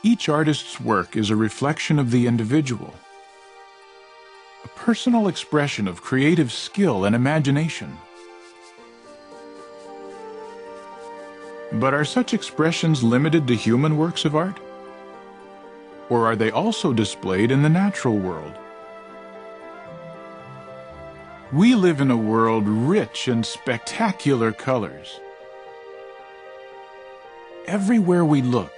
Each artist's work is a reflection of the individual, a personal expression of creative skill and imagination. But are such expressions limited to human works of art? Or are they also displayed in the natural world? We live in a world rich in spectacular colors. Everywhere we look,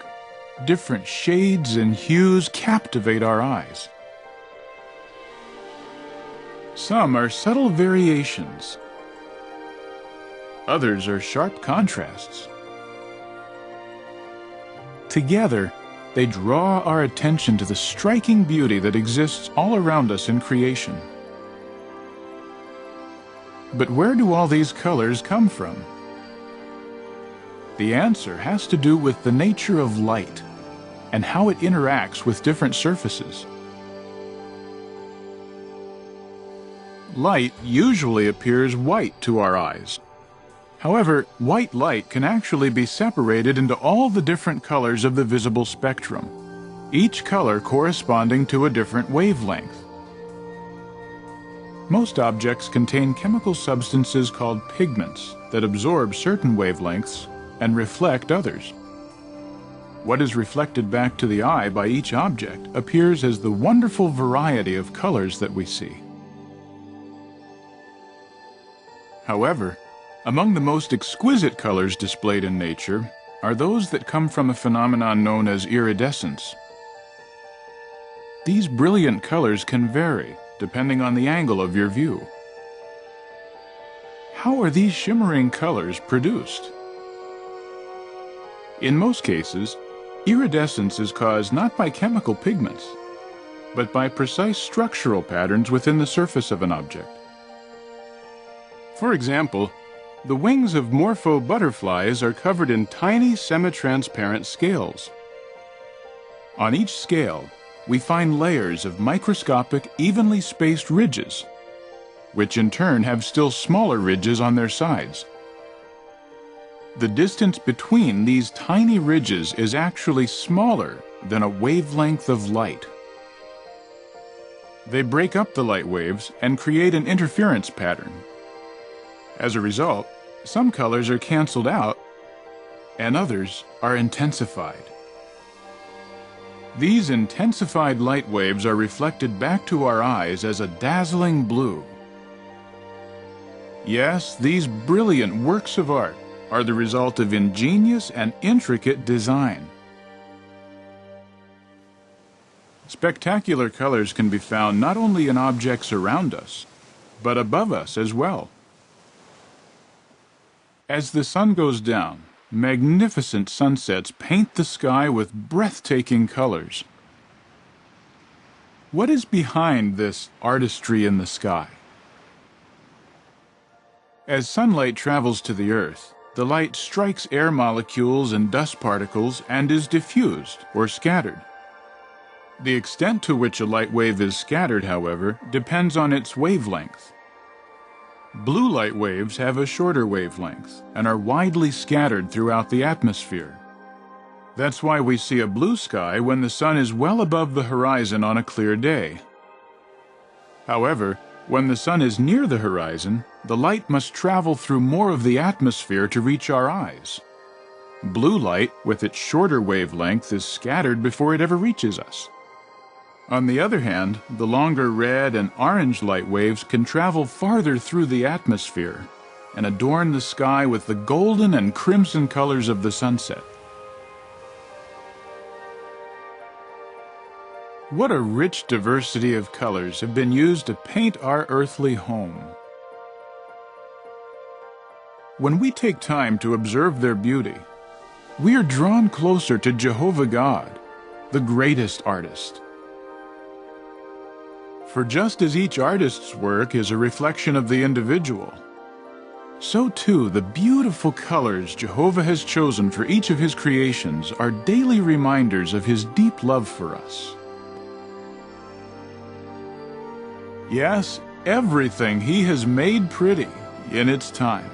different shades and hues captivate our eyes. Some are subtle variations. Others are sharp contrasts. Together, they draw our attention to the striking beauty that exists all around us in creation. But where do all these colors come from? The answer has to do with the nature of light and how it interacts with different surfaces. Light usually appears white to our eyes. However, white light can actually be separated into all the different colors of the visible spectrum, each color corresponding to a different wavelength. Most objects contain chemical substances called pigments that absorb certain wavelengths and reflect others. What is reflected back to the eye by each object appears as the wonderful variety of colors that we see. However, among the most exquisite colors displayed in nature are those that come from a phenomenon known as iridescence. These brilliant colors can vary depending on the angle of your view. How are these shimmering colors produced? In most cases, iridescence is caused not by chemical pigments, but by precise structural patterns within the surface of an object. For example, the wings of morpho butterflies are covered in tiny semi-transparent scales. On each scale, we find layers of microscopic, evenly spaced ridges, which in turn have still smaller ridges on their sides. The distance between these tiny ridges is actually smaller than a wavelength of light. They break up the light waves and create an interference pattern. As a result, some colors are canceled out and others are intensified. These intensified light waves are reflected back to our eyes as a dazzling blue. Yes, these brilliant works of art are the result of ingenious and intricate design. Spectacular colors can be found not only in objects around us, but above us as well. As the sun goes down, magnificent sunsets paint the sky with breathtaking colors. What is behind this artistry in the sky? As sunlight travels to the earth, the light strikes air molecules and dust particles and is diffused or scattered. The extent to which a light wave is scattered, however, depends on its wavelength. Blue light waves have a shorter wavelength and are widely scattered throughout the atmosphere. That's why we see a blue sky when the sun is well above the horizon on a clear day. However, when the sun is near the horizon, the light must travel through more of the atmosphere to reach our eyes. Blue light, with its shorter wavelength, is scattered before it ever reaches us. On the other hand, the longer red and orange light waves can travel farther through the atmosphere and adorn the sky with the golden and crimson colors of the sunset. What a rich diversity of colors have been used to paint our earthly home. When we take time to observe their beauty, we are drawn closer to Jehovah God, the greatest artist. For just as each artist's work is a reflection of the individual, so too the beautiful colors Jehovah has chosen for each of his creations are daily reminders of his deep love for us. Yes, everything he has made pretty in its time.